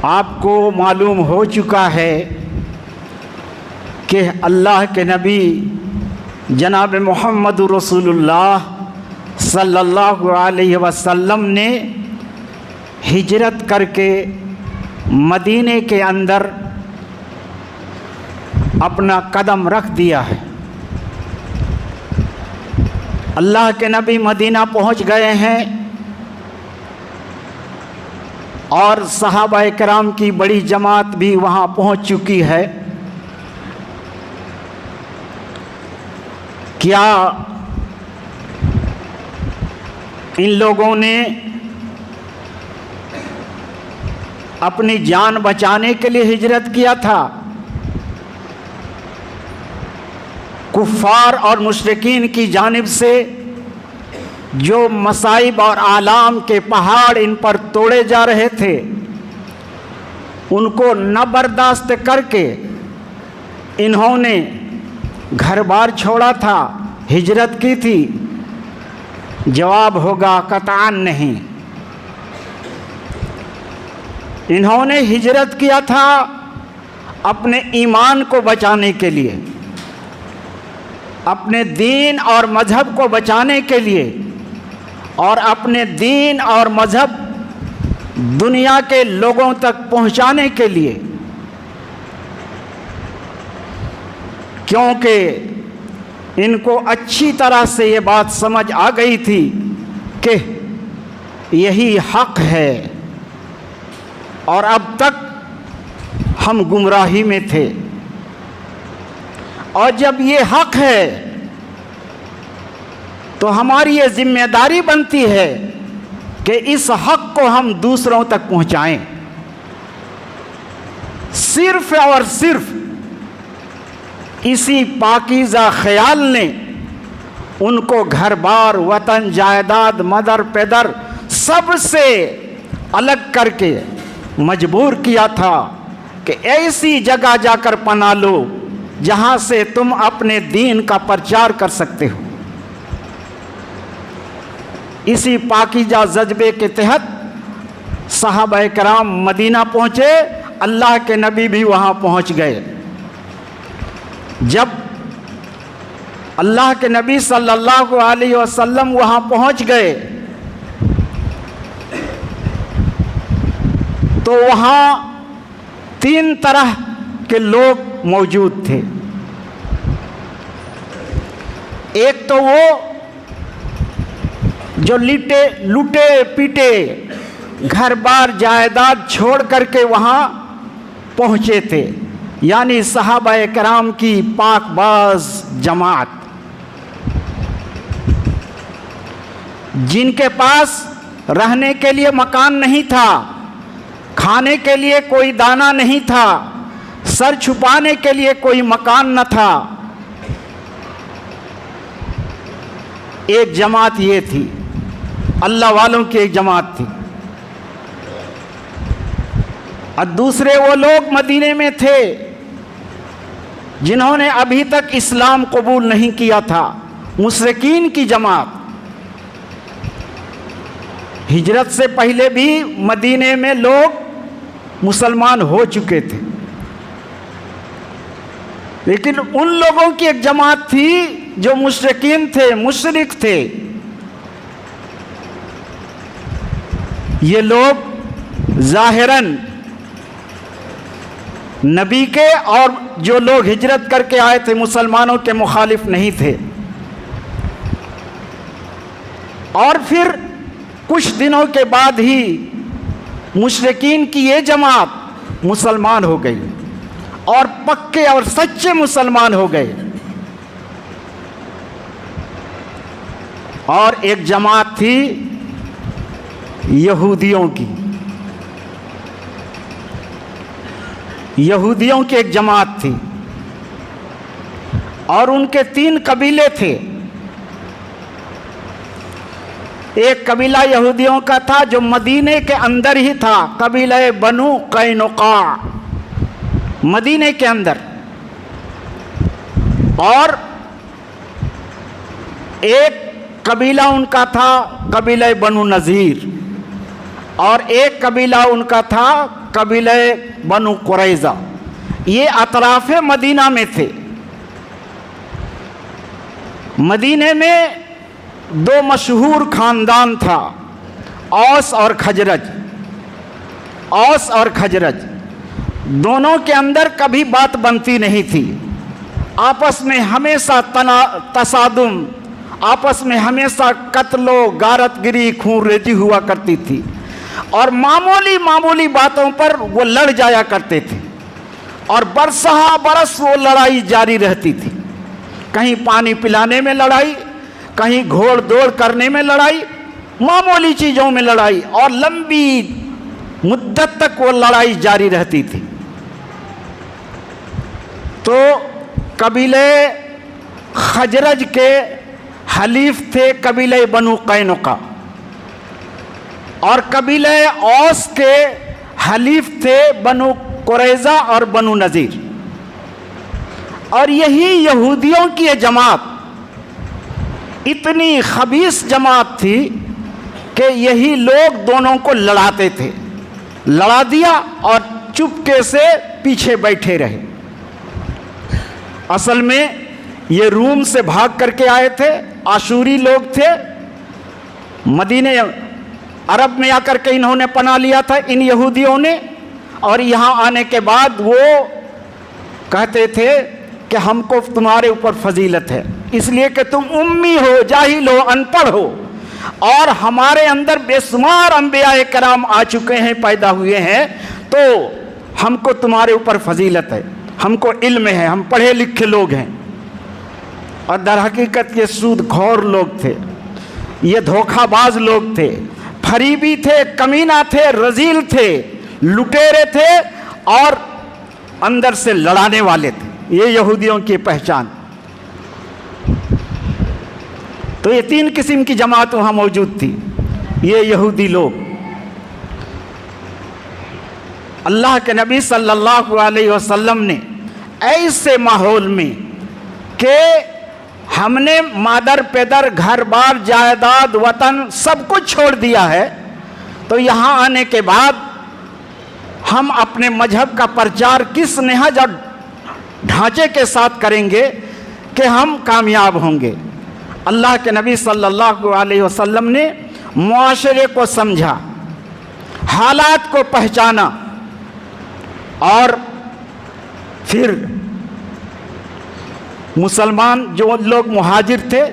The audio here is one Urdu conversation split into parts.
آپ کو معلوم ہو چکا ہے کہ اللہ کے نبی جناب محمد رسول اللہ صلی اللہ علیہ وسلم نے ہجرت کر کے مدینے کے اندر اپنا قدم رکھ دیا ہے۔ اللہ کے نبی مدینہ پہنچ گئے ہیں اور صحابہ کرام کی بڑی جماعت بھی وہاں پہنچ چکی ہے۔ کیا ان لوگوں نے اپنی جان بچانے کے لیے ہجرت کیا تھا؟ کفار اور مشرکین کی جانب سے جو مصائب اور آلام کے پہاڑ ان پر توڑے جا رہے تھے، ان کو نہ برداشت کر کے انہوں نے گھر بار چھوڑا تھا، ہجرت کی تھی؟ جواب ہوگا قطعاً نہیں۔ انہوں نے ہجرت کیا تھا اپنے ایمان کو بچانے کے لیے، اپنے دین اور مذہب کو بچانے کے لیے، اور اپنے دین اور مذہب دنیا کے لوگوں تک پہنچانے کے لیے، کیونکہ ان کو اچھی طرح سے یہ بات سمجھ آ گئی تھی کہ یہی حق ہے، اور اب تک ہم گمراہی میں تھے، اور جب یہ حق ہے تو ہماری یہ ذمہ داری بنتی ہے کہ اس حق کو ہم دوسروں تک پہنچائیں۔ صرف اور صرف اسی پاکیزہ خیال نے ان کو گھر بار، وطن، جائیداد، مدر پیدر سب سے الگ کر کے مجبور کیا تھا کہ ایسی جگہ جا کر پناہ لو جہاں سے تم اپنے دین کا پرچار کر سکتے ہو۔ اسی پاکیزہ جذبے کے تحت صحابہ کرام مدینہ پہنچے، اللہ کے نبی بھی وہاں پہنچ گئے۔ جب اللہ کے نبی صلی اللہ علیہ وسلم وہاں پہنچ گئے تو وہاں 3 طرح کے لوگ موجود تھے۔ ایک تو وہ جو لٹے پیٹے گھر بار جائیداد چھوڑ کر کے وہاں پہنچے تھے، یعنی صحابہ کرام کی پاک باز جماعت، جن کے پاس رہنے کے لیے مکان نہیں تھا، کھانے کے لیے کوئی دانہ نہیں تھا، سر چھپانے کے لیے کوئی مکان نہ تھا۔ ایک جماعت یہ تھی، اللہ والوں کی ایک جماعت تھی۔ اور دوسرے وہ لوگ مدینے میں تھے جنہوں نے ابھی تک اسلام قبول نہیں کیا تھا، مشرکین کی جماعت۔ ہجرت سے پہلے بھی مدینے میں لوگ مسلمان ہو چکے تھے، لیکن ان لوگوں کی ایک جماعت تھی جو مشرکین تھے، مشرک تھے۔ یہ لوگ ظاہراً نبی کے اور جو لوگ ہجرت کر کے آئے تھے مسلمانوں کے مخالف نہیں تھے، اور پھر کچھ دنوں کے بعد ہی مشرکین کی یہ جماعت مسلمان ہو گئی اور پکے اور سچے مسلمان ہو گئے۔ اور ایک جماعت تھی یہودیوں کی، یہودیوں کی ایک جماعت تھی، اور ان کے 3 قبیلے تھے۔ ایک قبیلہ یہودیوں کا تھا جو مدینے کے اندر ہی تھا، قبیلہ بنو قینقاع، مدینے کے اندر، اور ایک قبیلہ ان کا تھا قبیلہ بنو نذیر، اور ایک قبیلہ ان کا تھا قبیلہ بنو قریظہ، یہ اطراف مدینہ میں تھے۔ مدینے میں دو مشہور خاندان تھا، اوس اور خزرج۔ اوس اور خزرج دونوں کے اندر کبھی بات بنتی نہیں تھی، آپس میں ہمیشہ تصادم، آپس میں ہمیشہ قتل و غارت گری، خون ریزی ہوا کرتی تھی، اور معمولی باتوں پر وہ لڑ جایا کرتے تھے، اور برسہ برس وہ لڑائی جاری رہتی تھی۔ کہیں پانی پلانے میں لڑائی، کہیں گھوڑ دوڑ کرنے میں لڑائی، معمولی چیزوں میں لڑائی، اور لمبی مدت تک وہ لڑائی جاری رہتی تھی۔ تو قبیلے خزرج کے حلیف تھے قبیلہ بنو قینقاع، اور قبیلہ اوس کے حلیف تھے بنو قریظہ اور بنو نذیر۔ اور یہی یہودیوں کی یہ جماعت اتنی خبیث جماعت تھی کہ یہی لوگ دونوں کو لڑاتے تھے، لڑا دیا اور چپکے سے پیچھے بیٹھے رہے۔ اصل میں یہ روم سے بھاگ کر کے آئے تھے، آشوری لوگ تھے، مدینہ عرب میں آ کر کے انہوں نے پناہ لیا تھا ان یہودیوں نے، اور یہاں آنے کے بعد وہ کہتے تھے کہ ہم کو تمہارے اوپر فضیلت ہے، اس لیے کہ تم امی ہو، جاہل ہو، ان پڑھ ہو، اور ہمارے اندر بے شمار انبیاء کرام آ چکے ہیں، پیدا ہوئے ہیں، تو ہم کو تمہارے اوپر فضیلت ہے، ہم کو علم ہے، ہم پڑھے لکھے لوگ ہیں۔ اور در حقیقت یہ سود خور لوگ تھے، یہ دھوکہ باز لوگ تھے، فریبی تھے، کمینہ تھے، رذیل تھے، لٹیرے تھے، اور اندر سے لڑانے والے تھے۔ یہ یہودیوں کی پہچان۔ تو یہ تین قسم کی جماعت وہاں موجود تھی، یہ یہودی لوگ۔ اللہ کے نبی صلی اللہ علیہ وسلم نے ایسے ماحول میں کہ ہم نے مادر پیدر، گھر بار، جائیداد، وطن سب کچھ چھوڑ دیا ہے، تو یہاں آنے کے بعد ہم اپنے مذہب کا پرچار کس نہج اور ڈھانچے کے ساتھ کریں گے کہ ہم کامیاب ہوں گے؟ اللہ کے نبی صلی اللہ علیہ وسلم نے معاشرے کو سمجھا، حالات کو پہچانا، اور پھر مسلمان جو لوگ مہاجر تھے،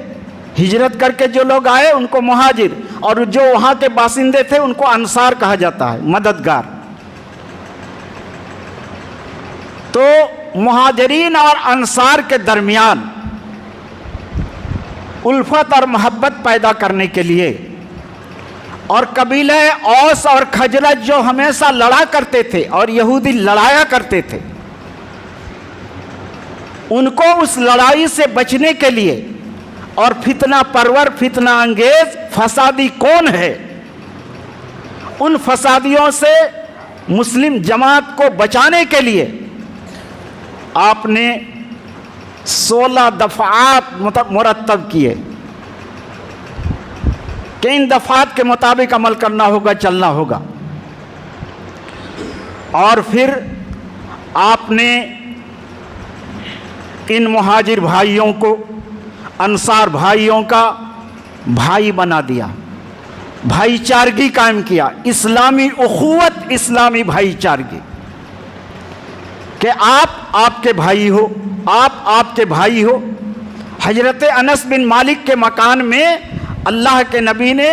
ہجرت کر کے جو لوگ آئے ان کو مہاجر، اور جو وہاں کے باشندے تھے ان کو انصار کہا جاتا ہے، مددگار۔ تو مہاجرین اور انصار کے درمیان الفت اور محبت پیدا کرنے کے لیے، اور قبیلہ اوس اور خزرج جو ہمیشہ لڑا کرتے تھے اور یہودی لڑایا کرتے تھے، ان کو اس لڑائی سے بچنے کے لیے، اور فتنہ پرور، فتنہ انگیز، فسادی کون ہے، ان فسادیوں سے مسلم جماعت کو بچانے کے لیے آپ نے 16 دفعات مرتب کیے کہ ان دفعات کے مطابق عمل کرنا ہوگا، چلنا ہوگا۔ اور پھر آپ نے ان مہاجر بھائیوں کو انصار بھائیوں کا بھائی بنا دیا، بھائی چارگی قائم کیا، اسلامی اخوت، اسلامی بھائی چارگی، کہ آپ کے بھائی ہو، آپ کے بھائی ہو۔ حضرت انس بن مالک کے مکان میں اللہ کے نبی نے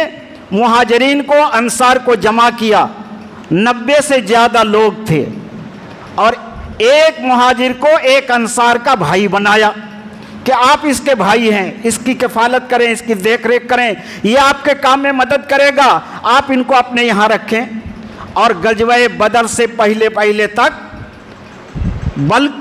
مہاجرین کو، انصار کو جمع کیا، 90 سے زیادہ لوگ تھے، اور ایک مہاجر کو ایک انصار کا بھائی بنایا کہ آپ اس کے بھائی ہیں، اس کی کفالت کریں، اس کی دیکھ ریکھ کریں، یہ آپ کے کام میں مدد کرے گا، آپ ان کو اپنے یہاں رکھیں۔ اور غزوہ بدر سے پہلے تک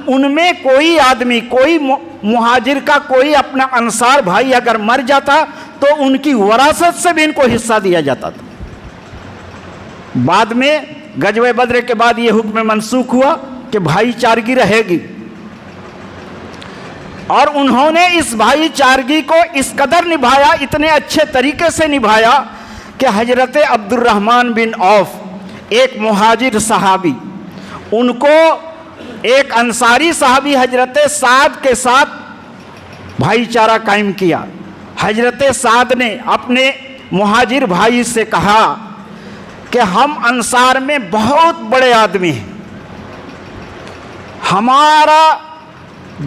ان میں کوئی آدمی، کوئی مہاجر کا کوئی اپنا انصار بھائی اگر مر جاتا تو ان کی وراثت سے بھی ان کو حصہ دیا جاتا تھا۔ بعد میں غزوہ بدر کے بعد یہ حکم منسوخ ہوا کہ بھائی چارگی رہے گی، اور انہوں نے اس بھائی چارگی کو اس قدر نبھایا، اتنے اچھے طریقے سے نبھایا کہ حضرت عبد الرحمن بن عوف ایک مہاجر صحابی، ان کو ایک انصاری صحابی حضرت سعد کے ساتھ بھائی چارہ قائم کیا۔ حضرت سعد نے اپنے مہاجر بھائی سے کہا کہ ہم انصار میں بہت بڑے آدمی ہیں، ہمارا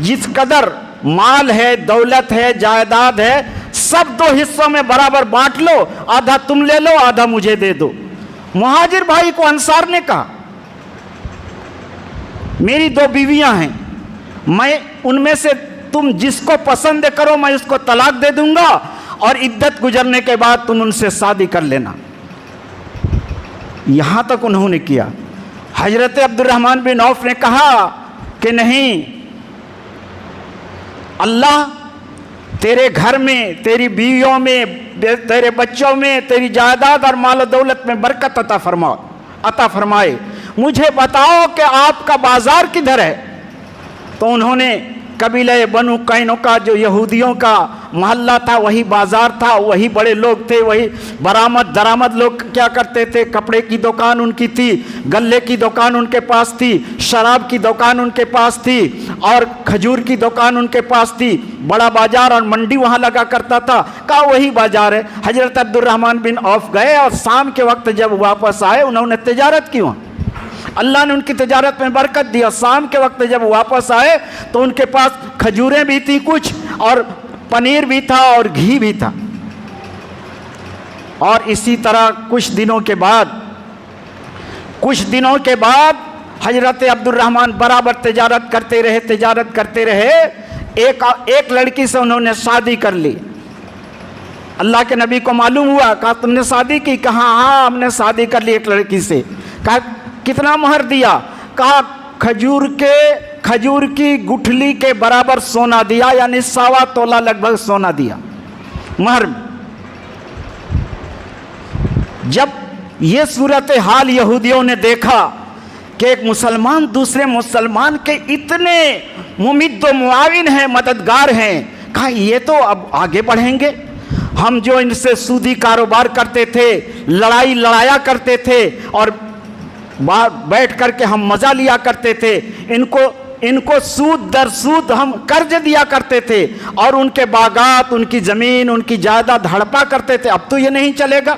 جس قدر مال ہے، دولت ہے، جائیداد ہے، سب 2 حصوں میں برابر بانٹ لو، آدھا تم لے لو، آدھا مجھے دے دو۔ مہاجر بھائی کو انصار نے کہا میری 2 بیویاں ہیں، میں ان میں سے تم جس کو پسند کرو میں اس کو طلاق دے دوں گا، اور عدت گزرنے کے بعد تم ان سے شادی کر لینا۔ یہاں تک انہوں نے کیا۔ حضرت عبد الرحمن بن عوف نے کہا کہ نہیں، اللہ تیرے گھر میں، تیری بیویوں میں، تیرے بچوں میں، تیری جائیداد اور مال و دولت میں برکت عطا فرمائے، مجھے بتاؤ کہ آپ کا بازار کدھر ہے؟ تو انہوں نے قبیلہ بنو قینقاع جو یہودیوں کا محلہ تھا وہی بازار تھا، وہی بڑے لوگ تھے، وہی برآمد درآمد لوگ کیا کرتے تھے، کپڑے کی دکان ان کی تھی، گلے کی دکان ان کے پاس تھی، شراب کی دکان ان کے پاس تھی، اور کھجور کی دکان ان کے پاس تھی، بڑا بازار اور منڈی وہاں لگا کرتا تھا۔ کہا وہی بازار ہے۔ حضرت عبد الرحمن بن عوف گئے اور شام کے وقت جب واپس آئے انہوں نے تجارت کی، وہاں اللہ نے ان کی تجارت میں برکت دیا۔ شام کے وقت جب واپس آئے تو ان کے پاس کھجوریں بھی تھی کچھ، اور پنیر بھی تھا، اور گھی بھی تھا۔ اور اسی طرح کچھ دنوں کے بعد حضرت عبد الرحمن برابر تجارت کرتے رہے۔ ایک لڑکی سے انہوں نے شادی کر لی۔ اللہ کے نبی کو معلوم ہوا، کہا تم نے شادی کی؟ کہا ہاں ہم نے شادی کر لی ایک لڑکی سے۔ کہا کتنا مہر دیا؟ کہا کھجور کی گٹھلی کے برابر سونا دیا، یعنی 1.25 تولہ لگ بھگ سونا دیا مہر میں۔ جب یہ صورتحال یہودیوں نے دیکھا کہ ایک مسلمان دوسرے مسلمان کے اتنے ممد و معاون ہیں، مددگار ہیں، کہا یہ تو اب آگے بڑھیں گے۔ ہم جو ان سے سودی کاروبار کرتے تھے، لڑایا کرتے تھے، اور بیٹھ کر کے ہم مزہ لیا کرتے تھے، ان کو سود در سود ہم قرض دیا کرتے تھے، اور ان کے باغات، ان کی زمین، ان کی جائیداد ہڑپا کرتے تھے، اب تو یہ نہیں چلے گا۔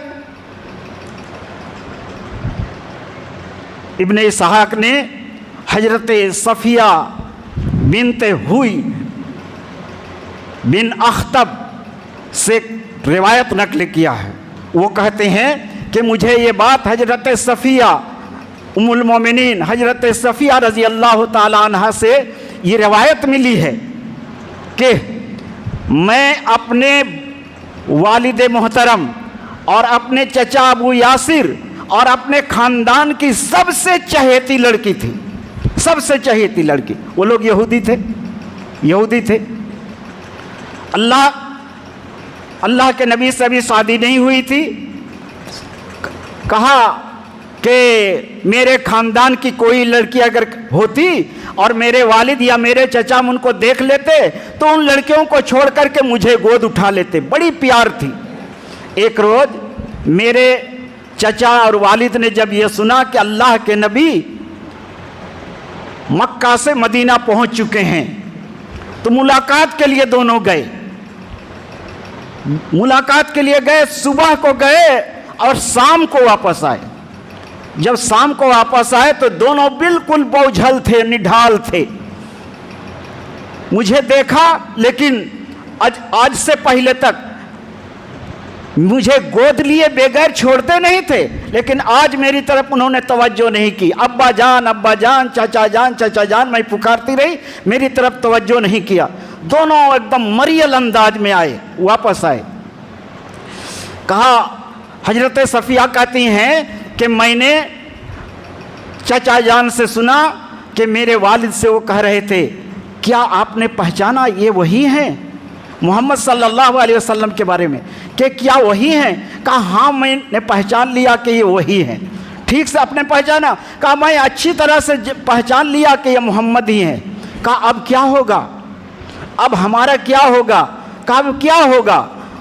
ابن اسحاق نے حضرت صفیہ بنت ہوئی بن اخطب سے روایت نقل کیا ہے۔ وہ کہتے ہیں کہ مجھے یہ بات حضرت صفیہ ام المومنین حضرت صفیہ رضی اللہ تعالی عنہ سے یہ روایت ملی ہے کہ میں اپنے والد محترم اور اپنے چچا ابو یاسر اور اپنے خاندان کی سب سے چہیتی لڑکی تھی، سب سے چہیتی لڑکی۔ وہ لوگ یہودی تھے۔ اللہ کے نبی سے ابھی شادی نہیں ہوئی تھی۔ کہا کہ میرے خاندان کی کوئی لڑکی اگر ہوتی اور میرے والد یا میرے چچا ان کو دیکھ لیتے تو ان لڑکیوں کو چھوڑ کر کے مجھے گود اٹھا لیتے، بڑی پیار تھی۔ ایک روز میرے چچا اور والد نے جب یہ سنا کہ اللہ کے نبی مکہ سے مدینہ پہنچ چکے ہیں تو ملاقات کے لیے دونوں گئے۔ صبح کو گئے اور شام کو واپس آئے۔ جب شام کو واپس آئے تو دونوں بالکل بوجھل تھے، نڈھال تھے۔ مجھے دیکھا، لیکن آج سے پہلے تک مجھے گود لیے بغیر چھوڑتے نہیں تھے، لیکن آج میری طرف انہوں نے توجہ نہیں کی۔ ابا جان، چچا جان میں پکارتی رہی، میری طرف توجہ نہیں کیا۔ دونوں ایک دم مریل انداز میں واپس آئے۔ کہا حضرت صفیہ کہتی ہیں کہ میں نے چچا جان سے سنا کہ میرے والد سے وہ کہہ رہے تھے کیا آپ نے پہچانا یہ وہی ہیں محمد صلی اللہ علیہ وسلم کے بارے میں، کہ کیا وہی ہیں؟ کہا ہاں میں نے پہچان لیا کہ یہ وہی ہیں۔ ٹھیک سے آپ نے پہچانا؟ کہا میں اچھی طرح سے پہچان لیا کہ یہ محمد ہی ہیں۔ کہا اب کیا ہوگا؟ اب ہمارا کیا ہوگا؟ کہا اب کیا ہوگا؟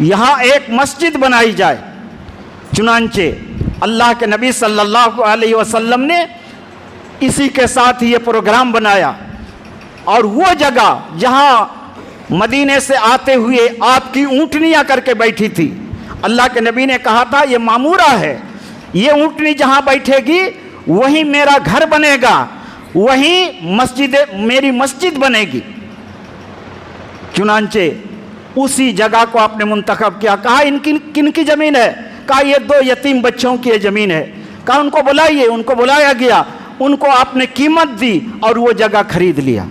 یہاں ایک مسجد بنائی جائے۔ چنانچہ اللہ کے نبی صلی اللہ علیہ وسلم نے اسی کے ساتھ یہ پروگرام بنایا، اور وہ جگہ جہاں مدینے سے آتے ہوئے آپ کی اونٹنیاں کر کے بیٹھی تھی، اللہ کے نبی نے کہا تھا یہ معمورہ ہے، یہ اونٹنی جہاں بیٹھے گی وہیں میرا گھر بنے گا، وہیں میری مسجد بنے گی۔ چنانچہ اسی جگہ کو آپ نے منتخب کیا۔ کہا کن کی زمین ہے؟ کہا یہ 2 یتیم بچوں کی یہ زمین ہے۔ کہا ان کو بلائیے۔ ان کو بلایا گیا، ان کو آپ نے قیمت دی اور وہ جگہ خرید لیا۔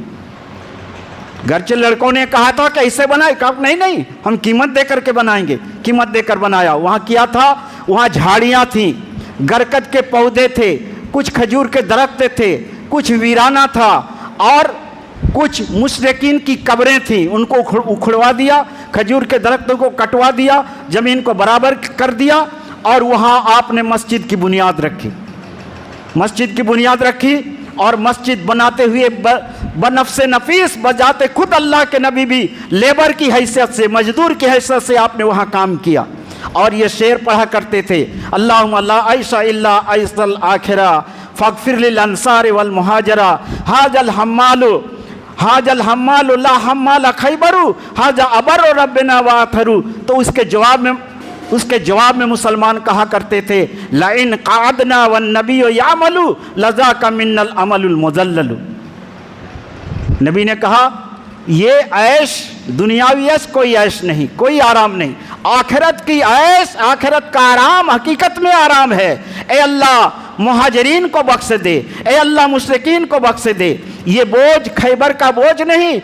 گرچہ لڑکوں نے کہا تھا کہ ایسے بنائے، کہا نہیں ہم قیمت دے کر کے بنائیں گے۔ قیمت دے کر بنایا۔ وہاں کیا تھا؟ وہاں جھاڑیاں تھیں، گرکت کے پودے تھے، کچھ کھجور کے درخت تھے، کچھ ویرانہ تھا، اور کچھ مشرکین کی قبریں تھیں، ان کو اکھڑوا دیا، کھجور کے درختوں کو کٹوا دیا، زمین کو برابر کر دیا، اور وہاں آپ نے مسجد کی بنیاد رکھی۔ مسجد کی بنیاد رکھی، اور مسجد بناتے ہوئے بنفس نفیس بجاتے خود اللہ کے نبی بھی لیبر کی حیثیت سے، مزدور کی حیثیت سے آپ نے وہاں کام کیا، اور یہ شعر پڑھا کرتے تھے: اللہم لا عیش الا عیش الآخرہ فاغفر للانصار والمہاجرہ حاج الحمال لا حمال خیبر حاج ابر ربنا واتھر۔ تو اس کے جواب میں مسلمان کہا کرتے تھے: لئن قعدنا والنبی یعمل لذاک من العمل المذلل۔ نبی نے کہا یہ عیش دنیاوی عیش کوئی عیش نہیں، کوئی آرام نہیں، آخرت کی عیش، آخرت کا آرام حقیقت میں آرام ہے۔ اے اللہ مہاجرین کو بخش دے، اے اللہ مشرکین کو بخش دے۔ یہ بوجھ خیبر کا بوجھ نہیں،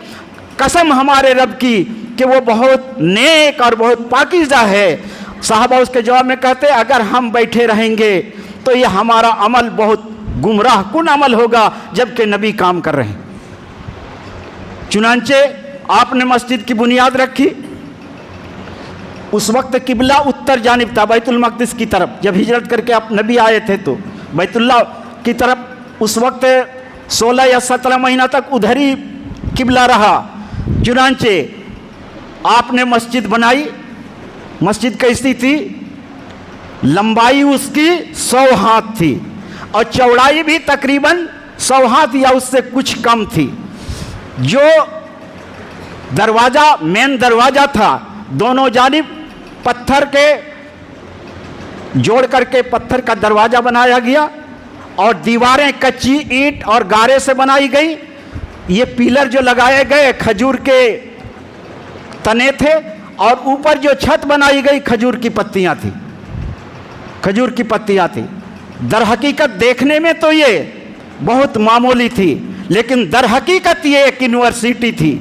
قسم ہمارے رب کی کہ وہ بہت نیک اور بہت پاکیزہ ہے۔ صحابہ اس کے جواب میں کہتے اگر ہم بیٹھے رہیں گے تو یہ ہمارا عمل بہت گمراہ کن عمل ہوگا، جبکہ نبی کام کر رہے ہیں۔ چنانچہ آپ نے مسجد کی بنیاد رکھی۔ اس وقت قبلہ اتر جانب تھا، بیت المقدس کی طرف۔ جب ہجرت کر کے آپ نبی آئے تھے تو بیت اللہ کی طرف اس وقت 16 یا 17 مہینہ تک ادھر ہی قبلہ رہا۔ چنانچہ آپ نے مسجد بنائی۔ مسجد کیسی تھی؟ لمبائی اس کی 100 ہاتھ تھی، اور چوڑائی بھی تقریباً 100 ہاتھ یا اس سے کچھ کم تھی۔ جو دروازہ، مین دروازہ تھا، دونوں جانب پتھر کے جوڑ کر کے پتھر کا دروازہ بنایا گیا، اور دیواریں کچی اینٹ اور گارے سے بنائی گئی۔ یہ پیلر جو لگائے گئے کھجور کے تنے تھے، اور اوپر جو چھت بنائی گئی کھجور کی پتیاں تھی، کھجور کی پتیاں تھی۔ در حقیقت دیکھنے میں تو یہ بہت معمولی تھی، لیکن در حقیقت یہ ایک یونیورسٹی تھی،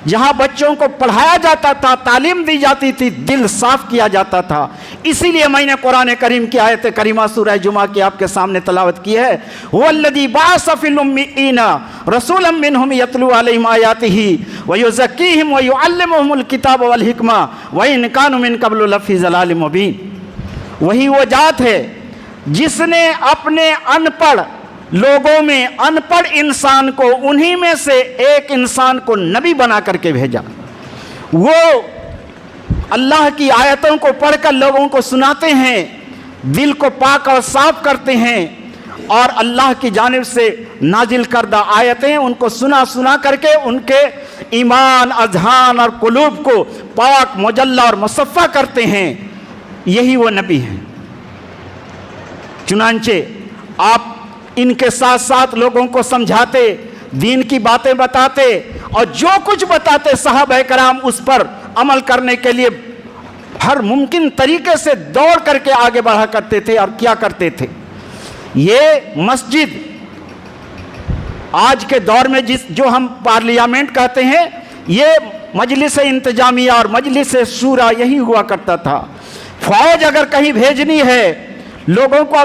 جہاں بچوں کو پڑھایا جاتا تھا، تعلیم دی جاتی تھی، دل صاف کیا جاتا تھا۔ اسی لیے میں نے قرآن کریم کی آیت کریمہ سورہ جمعہ کی آپ کے سامنے تلاوت کی ہے: هو الذی بعث فی الأمیین رسولا منہم یتلو علیہم آیاتہ ویزکیہم ویعلمہم الکتاب والحکمہ وإن کانوا من قبل لفی ضلال مبین۔ وہی وہ ذات ہے جس نے اپنے ان پڑھ لوگوں میں ان پڑھ انسان کو، انہی میں سے ایک انسان کو نبی بنا کر کے بھیجا۔ وہ اللہ کی آیتوں کو پڑھ کر لوگوں کو سناتے ہیں، دل کو پاک اور صاف کرتے ہیں، اور اللہ کی جانب سے نازل کردہ آیتیں ان کو سنا کر کے ان کے ایمان، اذہان اور قلوب کو پاک، مجلہ اور مصفہ کرتے ہیں۔ یہی وہ نبی ہیں۔ چنانچہ آپ ان کے ساتھ ساتھ لوگوں کو سمجھاتے، دین کی باتیں بتاتے، اور جو کچھ بتاتے صحابہ کرام اس پر عمل کرنے کے لیے ہر ممکن طریقے سے دوڑ کر کے آگے بڑھا کرتے تھے اور کیا کرتے تھے۔ یہ مسجد آج کے دور میں جو ہم پارلیامنٹ کہتے ہیں، یہ مجلس انتظامیہ اور مجلس شورا یہی ہوا کرتا تھا۔ فوج اگر کہیں بھیجنی ہے، لوگوں کو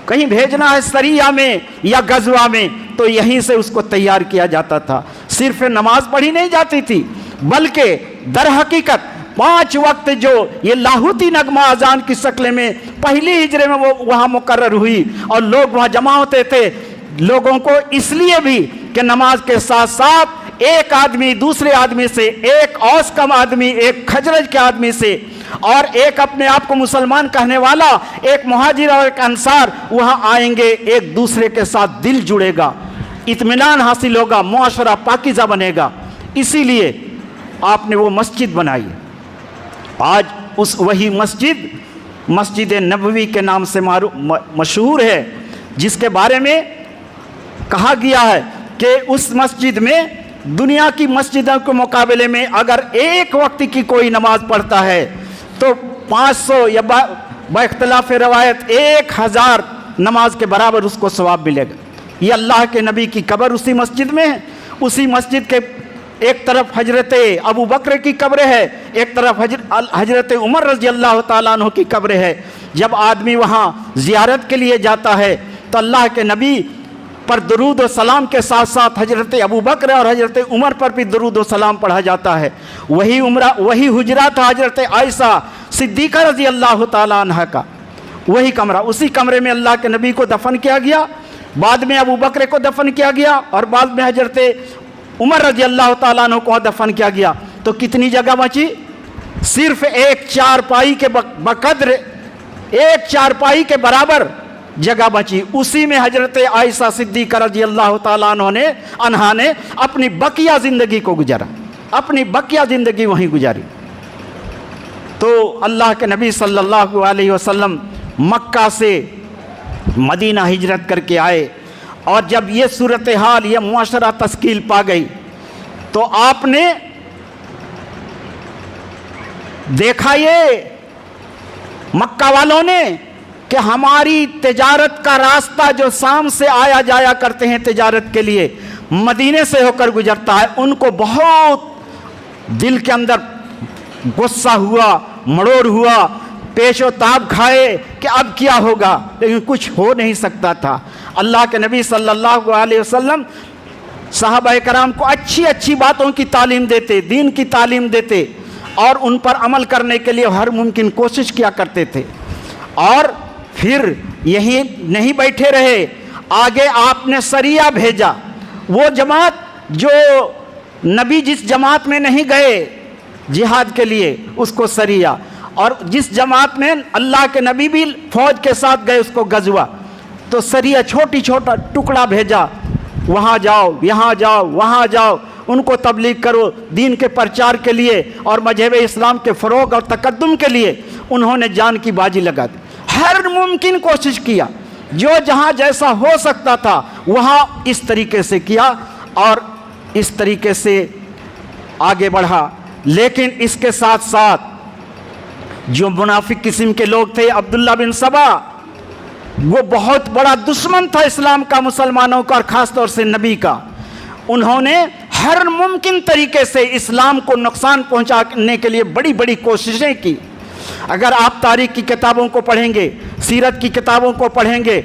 کہیں بھیجنا ہے سریہ میں یا غزوہ میں، تو یہیں سے اس کو تیار کیا جاتا تھا۔ صرف نماز پڑھی نہیں جاتی تھی، بلکہ در حقیقت 5 وقت جو یہ لاہوتی نغمہ اذان کی شکل میں پہلی ہجرے میں وہ وہاں مقرر ہوئی، اور لوگ وہاں جمع ہوتے تھے، لوگوں کو اس لیے بھی کہ نماز کے ساتھ ساتھ ایک آدمی دوسرے آدمی سے، ایک اوس کم آدمی ایک خزرج کے آدمی سے، اور ایک اپنے آپ کو مسلمان کہنے والا، ایک مہاجر اور ایک انصار وہاں آئیں گے، ایک دوسرے کے ساتھ دل جڑے گا، اطمینان حاصل ہوگا، معاشرہ پاکیزہ بنے گا۔ اسی لیے آپ نے وہ مسجد بنائی۔ آج وہی مسجد نبوی کے نام سے مشہور ہے، جس کے بارے میں کہا گیا ہے کہ اس مسجد میں دنیا کی مسجدوں کے مقابلے میں اگر ایک وقت کی کوئی نماز پڑھتا ہے تو 500 یا باختلاف روایت 1000 نماز کے برابر اس کو ثواب ملے گا۔ یہ اللہ کے نبی کی قبر اسی مسجد میں ہے۔ اسی مسجد کے ایک طرف حضرت ابو بکر کی قبر ہے، ایک طرف حضرت عمر رضی اللہ تعالیٰ عنہ کی قبر ہے۔ جب آدمی وہاں زیارت کے لیے جاتا ہے تو اللہ کے نبی پر درود و سلام کے ساتھ ساتھ حضرت ابو بکر اور حضرت عمر پر بھی درود و سلام پڑھا جاتا ہے۔ وہی حجرہ تھا حضرت عائشہ صدیقہ رضی اللہ تعالیٰ عنہ کا، وہی کمرہ، اسی کمرے میں اللہ کے نبی کو دفن کیا گیا، بعد میں ابو بکر کو دفن کیا گیا، اور بعد میں حضرت عمر رضی اللہ تعالیٰ عنہ کو دفن کیا گیا۔ تو کتنی جگہ بچی؟ صرف ایک چارپائی کے بقدر، ایک چارپائی کے برابر جگہ بچی۔ اسی میں حضرت عائشہ صدیقہ رضی اللہ تعالیٰ عنہا نے اپنی بقیہ زندگی کو گزارا، اپنی بقیہ زندگی وہیں گزاری۔ تو اللہ کے نبی صلی اللہ علیہ وسلم مکہ سے مدینہ ہجرت کر کے آئے، اور جب یہ صورتحال، یہ معاشرہ تشکیل پا گئی تو آپ نے دیکھا یہ مکہ والوں نے کہ ہماری تجارت کا راستہ جو شام سے آیا جایا کرتے ہیں تجارت کے لیے مدینے سے ہو کر گزرتا ہے، ان کو بہت دل کے اندر غصہ ہوا، مڑوڑ ہوا، پیش و تاب کھائے کہ اب کیا ہوگا، لیکن کچھ ہو نہیں سکتا تھا۔ اللہ کے نبی صلی اللہ علیہ وسلم صحابہ کرام کو اچھی اچھی باتوں کی تعلیم دیتے، دین کی تعلیم دیتے، اور ان پر عمل کرنے کے لیے ہر ممکن کوشش کیا کرتے تھے۔ اور پھر یہی نہیں بیٹھے رہے، آگے آپ نے سریہ بھیجا، وہ جماعت جو نبی جس جماعت میں نہیں گئے جہاد کے لیے اس کو سریہ، اور جس جماعت میں اللہ کے نبی بھی فوج کے ساتھ گئے اس کو غزوہ۔ تو سریہ چھوٹا ٹکڑا بھیجا، وہاں جاؤ، یہاں جاؤ، وہاں جاؤ، ان کو تبلیغ کرو، دین کے پرچار کے لیے اور مذہب اسلام کے فروغ اور تقدم کے لیے انہوں نے جان کی بازی لگا دی، ہر ممکن کوشش کیا، جو جہاں جیسا ہو سکتا تھا وہاں اس طریقے سے کیا، اور اس طریقے سے آگے بڑھا۔ لیکن اس کے ساتھ ساتھ جو منافق قسم کے لوگ تھے، عبداللہ بن سبا، وہ بہت بڑا دشمن تھا اسلام کا، مسلمانوں کا، اور خاص طور سے نبی کا۔ انہوں نے ہر ممکن طریقے سے اسلام کو نقصان پہنچانے کے لیے بڑی بڑی کوششیں کی۔ اگر آپ تاریخ کی کتابوں کو پڑھیں گے، سیرت کی کتابوں کو پڑھیں گے،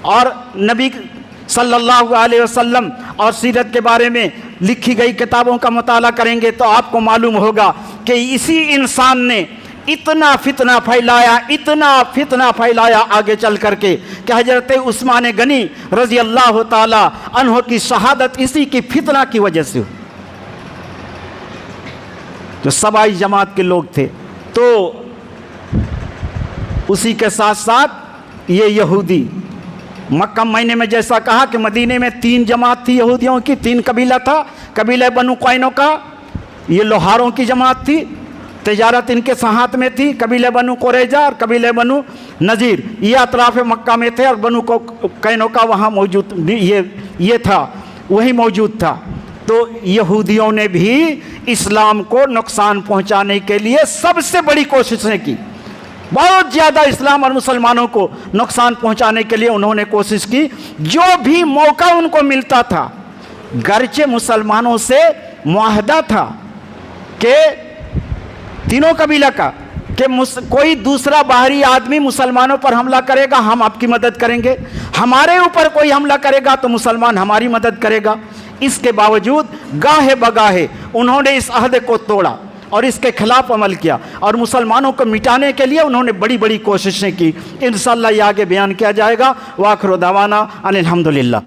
اور نبی صلی اللہ علیہ وسلم اور سیرت کے بارے میں لکھی گئی کتابوں کا مطالعہ کریں گے تو آپ کو معلوم ہوگا کہ اسی انسان نے اتنا فتنہ پھیلایا آگے چل کر کے کہ حضرت عثمان غنی رضی اللہ تعالی عنہ کی شہادت اسی کی فتنہ کی وجہ سے ہوئی، جو سبائی جماعت کے لوگ تھے۔ تو اسی کے ساتھ ساتھ یہ یہودی، مکہ مہینے میں جیسا کہا کہ مدینے میں 3 جماعت تھی یہودیوں کی، 3 قبیلہ تھا، قبیلہ بنو قینقاع، یہ لوہاروں کی جماعت تھی، تجارت ان کے ہاتھ میں تھی، قبیلہ بنو قریظہ اور قبیلہ بنو نذیر یہ اطراف مکہ میں تھے، اور بنو قینقاع وہاں موجود، یہ تھا، وہی موجود تھا۔ تو یہودیوں نے بھی اسلام کو نقصان پہنچانے کے لیے سب سے بڑی کوششیں کی، بہت زیادہ اسلام اور مسلمانوں کو نقصان پہنچانے کے لیے انہوں نے کوشش کی۔ جو بھی موقع ان کو ملتا تھا، گرچہ مسلمانوں سے معاہدہ تھا کہ تینوں قبیلہ کا کہ کوئی دوسرا باہری آدمی مسلمانوں پر حملہ کرے گا ہم آپ کی مدد کریں گے، ہمارے اوپر کوئی حملہ کرے گا تو مسلمان ہماری مدد کرے گا۔ اس کے باوجود گاہے بگاہے انہوں نے اس عہد کو توڑا اور اس کے خلاف عمل کیا، اور مسلمانوں کو مٹانے کے لیے انہوں نے بڑی بڑی کوششیں کی۔ انشاءاللہ یہ آگے بیان کیا جائے گا۔ وآخر دعوانا ان الحمدللہ۔